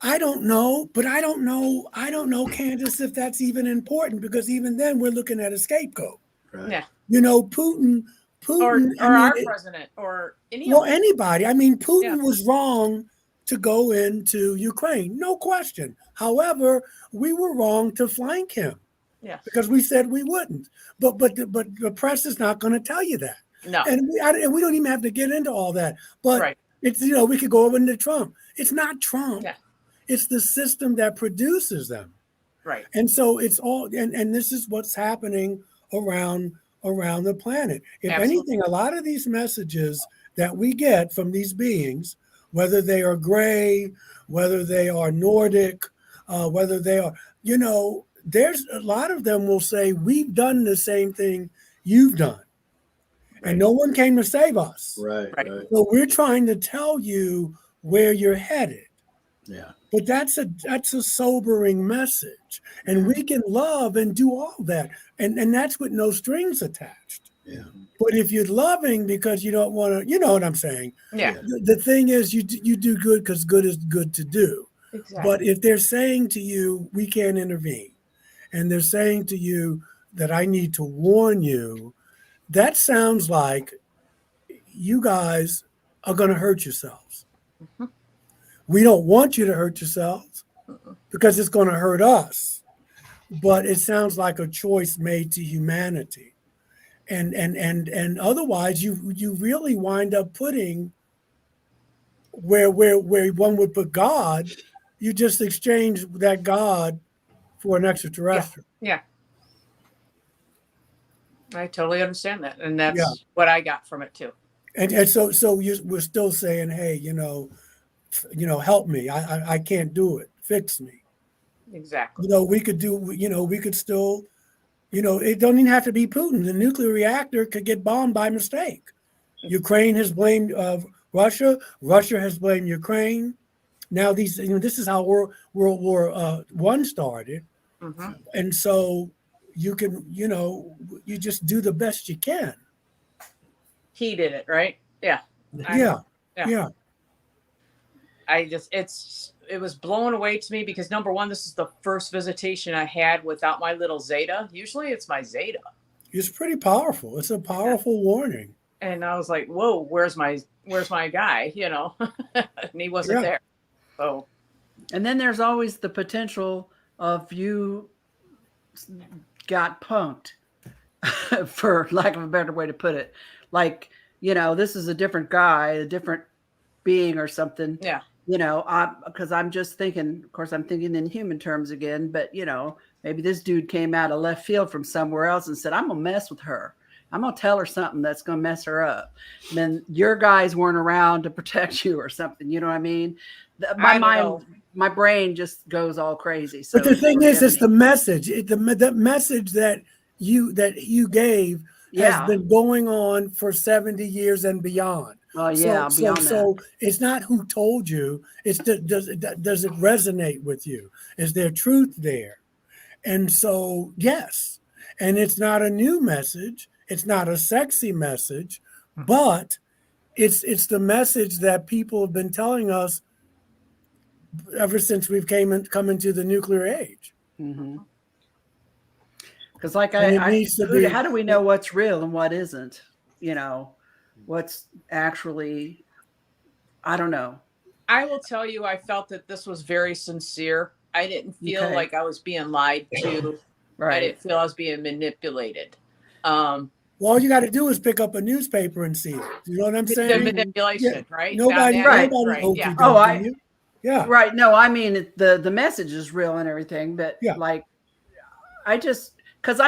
I don't know, but I don't know, Candace, if that's even important, because even then we're looking at a scapegoat. Right. Yeah. Putin, Or our president or any of them. anybody. I mean, Putin was wrong to go into Ukraine, no question. However, we were wrong to flank him. Yeah. Because we said we wouldn't. But the press is not going to tell you that. No. And we don't even have to get into all that. But Right. it's, we could go over into Trump. It's not Trump. Yeah. It's the system that produces them. Right. And so it's all, and this is what's happening around the planet. If Absolutely. anything, a lot of these messages that we get from these beings, whether they are gray, whether they are Nordic, whether they are, there's a lot of them will say, we've done the same thing you've done. Right. And no one came to save us. Right. Right. Right. So we're trying to tell you where you're headed. Yeah. But that's a sobering message. And we can love and do all that. And that's with no strings attached. Yeah. But if you're loving because you don't want to, you know what I'm saying? Yeah. The thing is you do good because good is good to do. Exactly. But if they're saying to you, we can't intervene, and they're saying to you that I need to warn you, that sounds like you guys are going to hurt yourselves. Mm-hmm. We don't want you to hurt yourselves because it's going to hurt us. But it sounds like a choice made to humanity. And otherwise you really wind up putting where one would put God, you just exchange that God for an extraterrestrial. Yeah. I totally understand that. And that's Yeah. what I got from it too. And so we're still saying, hey, help me. I can't do it. Fix me. Exactly. We could do, we could still, it don't even have to be Putin. The nuclear reactor could get bombed by mistake. Ukraine has blamed Russia. Russia has blamed Ukraine. Now this is how World War I started. Mm-hmm. And so you can, you just do the best you can. He did it, right? Yeah. Yeah. It was blown away to me because number one, this is the first visitation I had without my little Zeta. Usually it's my Zeta. It's pretty powerful. It's a powerful warning. And I was like, whoa, where's my guy? And he wasn't there. So. And then there's always the potential of you got punked, for lack of a better way to put it. Like, this is a different guy, a different being or something. Yeah. Because I'm just thinking, of course, I'm thinking in human terms again, but, maybe this dude came out of left field from somewhere else and said, I'm going to mess with her. I'm going to tell her something that's going to mess her up. And then your guys weren't around to protect you or something. You know what I mean? My brain just goes all crazy. So but the thing is, it's the message. The message that you gave has been going on for 70 years and beyond. Oh yeah, so it's not who told you. It's does it resonate with you? Is there truth there? And so yes, and it's not a new message. It's not a sexy message, but it's the message that people have been telling us ever since we've come into the nuclear age. Mm-hmm. Because how do we know what's real and what isn't? What's actually, I don't know. I will tell you, I felt that this was very sincere. I didn't feel Okay. like I was being lied to. I Right. didn't feel I was being manipulated. Well, all you got to do is pick up a newspaper and see it. You know what I'm The saying? manipulation, right? Nobody, Found that, Right. nobody right, yeah. okey Oh, dokey you. Yeah. Right. No, I mean the message is real and everything, but Yeah. like I just because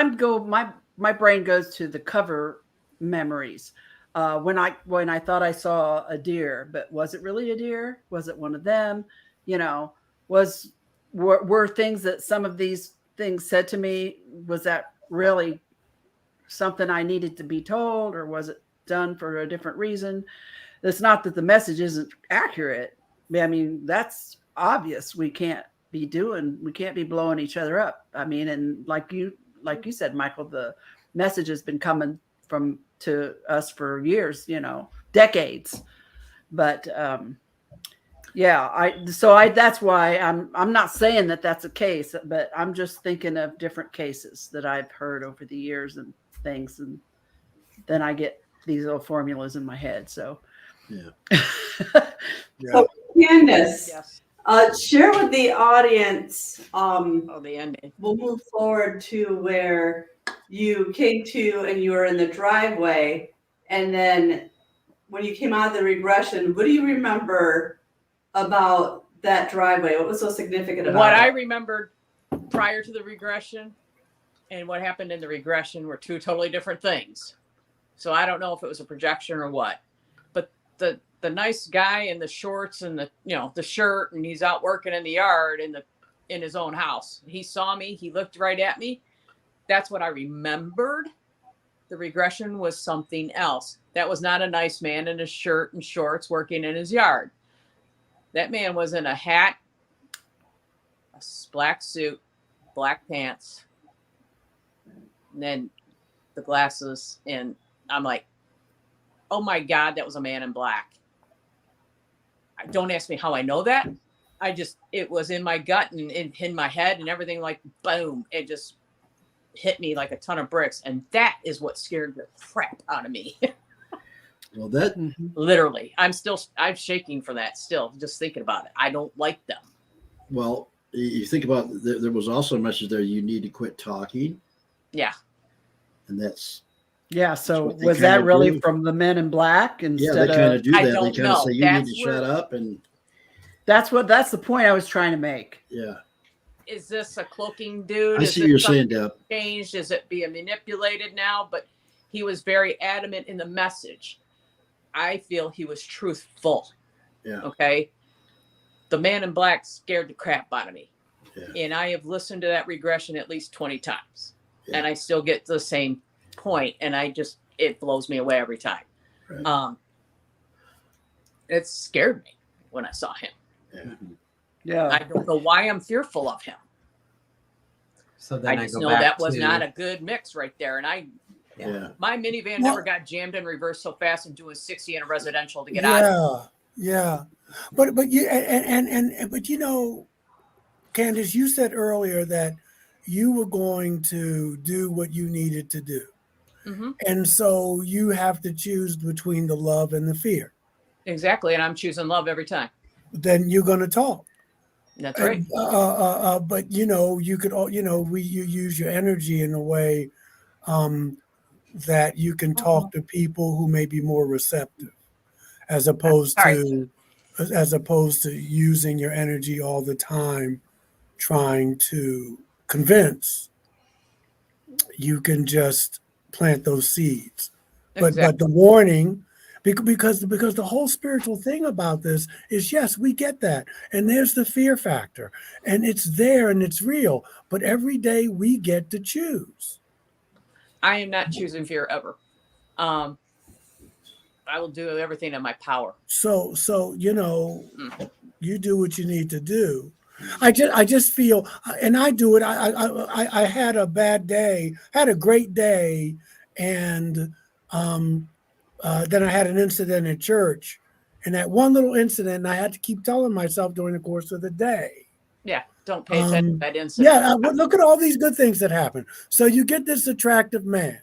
my brain goes to the cover memories. When I thought I saw a deer, but was it really a deer? Was it one of them? You know, were things that some of these things said to me, was that really something I needed to be told, or was it done for a different reason? It's not that the message isn't accurate. I mean, that's obvious. We can't be blowing each other up. I mean, and like you said, Michael, the message has been coming to us for years, decades. But that's why I'm not saying that that's a case, but I'm just thinking of different cases that I've heard over the years and things, and then I get these little formulas in my head. So Yeah. So, Candace, Yes. share with the audience. Oh, the ending. We'll move forward to where you came to and you were in the driveway. And then when you came out of the regression, what do you remember about that driveway? What was so significant about What it? I remembered prior to the regression and what happened in the regression were two totally different things. So I don't know if it was a projection or what. But the nice guy in the shorts and the shirt, and he's out working in the yard in his own house. He saw me, he looked right at me. That's what I remembered. The regression was something else. That was not a nice man in his shirt and shorts working in his yard. That man was in a hat, a black suit, black pants, and then the glasses. And I'm like, oh my God, that was a man in black. Don't ask me how I know that. It was in my gut and in my head and everything, like boom. It just hit me like a ton of bricks. And that is what scared the crap out of me. Well, that Literally. I'm shaking for that still, just thinking about it. I don't like them. well, you think about there was also a message there. You need to quit talking, Yeah. and that's yeah. So what they was kinda that really do. from the Men in Black yeah. instead They kind of? of do I that. They don't kind of know. say you need That's to shut where- up, and That's the point I was trying to make. yeah. Is this a cloaking dude? I Is see this what you're something saying, Deb. changed? Is it being manipulated now? But he was very adamant in the message. I feel he was truthful. Yeah. Okay. The Man in Black scared the crap out of me. Yeah. And I have listened to that regression at least 20 times. Yeah. And I still get the same point. And it blows me away every time. Right. It scared me when I saw him. Yeah. Yeah. I don't know why I'm fearful of him. So then I I just go know back that was to, not a good mix right there. And Yeah. my minivan Well- never got jammed in reverse so fast and doing 60 in a residential to get out of it. Yeah. But Candace, you said earlier that you were going to do what you needed to do. Mm-hmm. And so you have to choose between the love and the fear. Exactly. And I'm choosing love every time. Then you're going to talk. That's right. But you could, you use your energy in a way that you can talk to people who may be more receptive, as opposed to using your energy all the time trying to convince. You can just plant those seeds. But the warning, because the whole spiritual thing about this is, yes, we get that, and there's the fear factor, and it's there and it's real. But every day we get to choose. I am not choosing fear ever. I will do everything in my power. So you do what you need to do. I just feel, and I do it. I had a bad day, had a great day, and then I had an incident at church, and that one little incident, I had to keep telling myself during the course of the day. Yeah. Don't pay attention to that incident. Yeah, look at all these good things that happen. So you get this attractive man,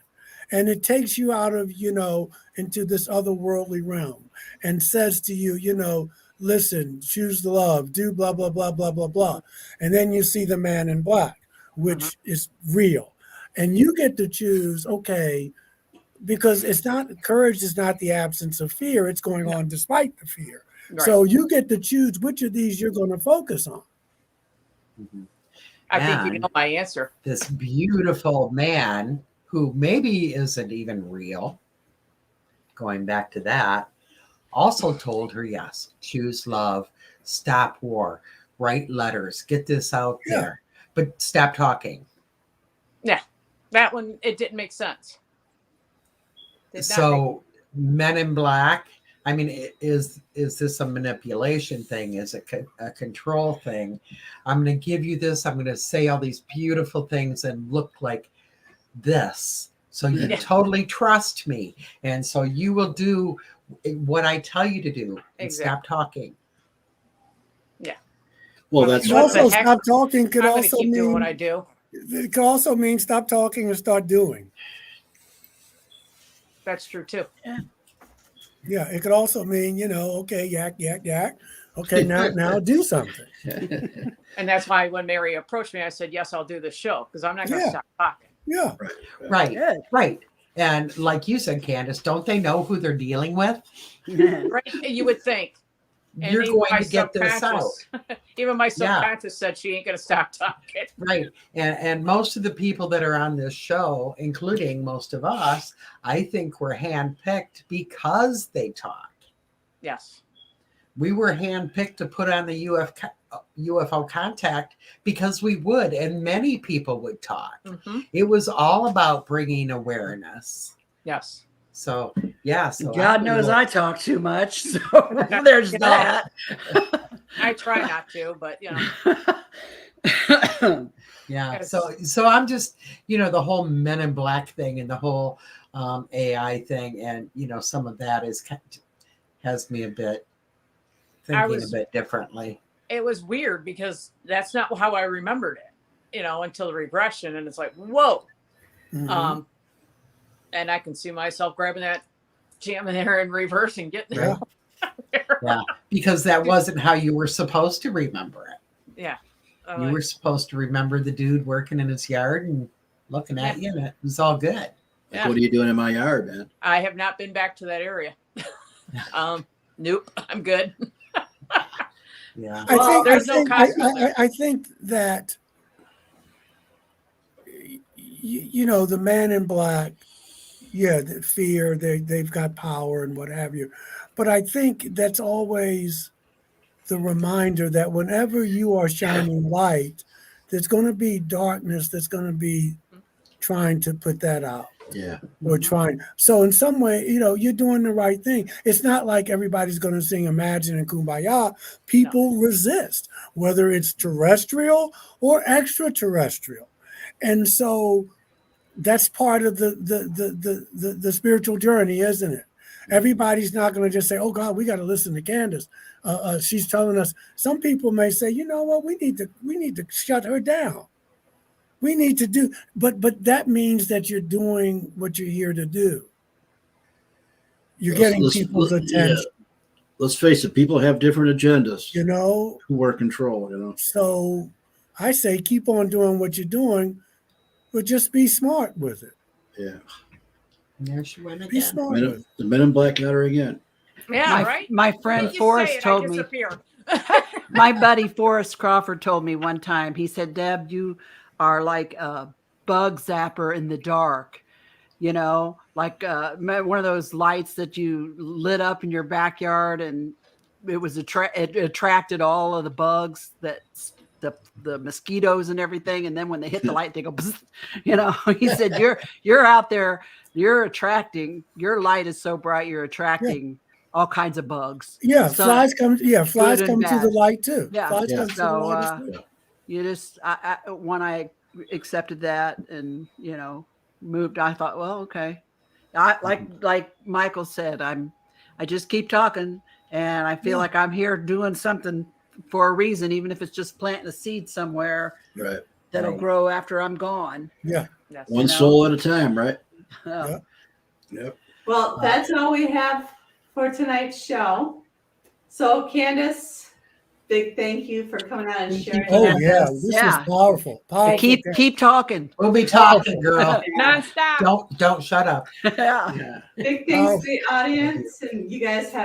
and it takes you out of, into this otherworldly realm, and says to you, listen, choose the love, do blah, blah, blah, blah, blah, blah. And then you see the man in black, which is real. And you get to choose, okay, because it's not, courage is not the absence of fear, it's going on despite the fear. Right. So you get to choose which of these you're going to focus on. I think you And know my answer. this beautiful man who maybe isn't even real, going back to that, also told her, yes, choose love, stop war, write letters, get this out Yeah. there, but stop talking. Yeah, that one, it didn't make sense. Did not So Men in Black, I mean, is this a manipulation thing? Is it a control thing? I'm going to give you this. I'm going to say all these beautiful things and look like this. So you Yeah. totally trust me. And so you will do what I tell you to do and stop talking. Well, What that's the Also, heck? stop talking could I'm going to also keep doing mean what I do. it could also mean stop talking and start doing. That's true too. Yeah, it could also mean, okay, yak, yak, yak. Okay, now do something. And that's why when Mary approached me, I said, yes, I'll do the show because I'm not going to Yeah. stop talking. Yeah. Right. Good. Right. And like you said, Candace, don't they know who they're dealing with? Right? You would think. And You're even going my to get this out. subconscious- Even my subconscious said she ain't going to stop talking. Right. And most of the people that are on this show, including most of us, I think were handpicked because they talk. Yes. We were handpicked to put on the UFO contact because we would, and many people would talk. Hmm. It was all about bringing awareness. Yes. So, yeah. So God knows I talk too much, so there's You know. that. I try not to, but Yeah. Yes. So I'm just, the whole Men in Black thing and the whole AI thing, and some of that has me a bit thinking a bit differently. it was weird because that's not how I remembered it, until the regression. And it's like, whoa. Mhm. And I can see myself grabbing that jam in there in reverse and getting Yeah. there. Yeah, because that wasn't how you were supposed to remember it. Yeah. I'm You like, were supposed to remember the dude working in his yard and looking at you, and it was all good. yeah. What are you doing in my yard, man? I have not been back to that area. Nope. I'm good. Yeah. There's no cosmos there. I think that the man in black, the fear, they've got power and what have you. But I think that's always the reminder that whenever you are shining light, there's going to be darkness that's going to be trying to put that out. Yeah. Or trying. So in some way, you're doing the right thing. It's not like everybody's going to sing Imagine and Kumbaya. People resist, whether it's terrestrial or extraterrestrial. And so that's part of the spiritual journey, isn't it? Everybody's not going to just say, oh God, we got to listen to Candace. She's telling us. Some people may say, you know what, we need to shut her down. We need to do, but that means that you're doing what you're here to do. You're getting people's attention. Yeah. Let's face it, people have different agendas. Who are control. So I say keep on doing what you're doing, but just be smart with it. Yeah. And there she went Be again. smart with it. The Men in Black got her again. Yeah, right? My friend You Forrest say it, told I me. disappear. My buddy Forrest Crawford told me one time. He said, "Deb, you are like a bug zapper in the dark. Like one of those lights that you lit up in your backyard, and it was it attracted all of the bugs that." The mosquitoes and everything, and then when they hit the light, they go, bzz, He said, "You're out there. You're attracting. Your light is so bright. You're attracting all kinds of bugs. Yeah, So, flies come. Yeah, flies good and come to the bad. light too. Yeah. Flies Yeah. come to the So, light as well. you just when I accepted that and moved, I thought, well, okay. I like Michael said, I just keep talking, and I feel like I'm here doing something for a reason, even if it's just planting a seed somewhere Right. that'll Right. grow after I'm gone. Yeah. Yes. One soul at a time, right? Yeah. Yep. Well, that's all we have for tonight's show. So, Candace, big thank you for coming out and sharing. Oh that yeah, with us. this Yeah. was powerful. Powerful. Keep talking. We'll be talking, girl. Non-stop. Don't shut up. Yeah. Yeah. Big thanks to Powerful. the audience, and you guys have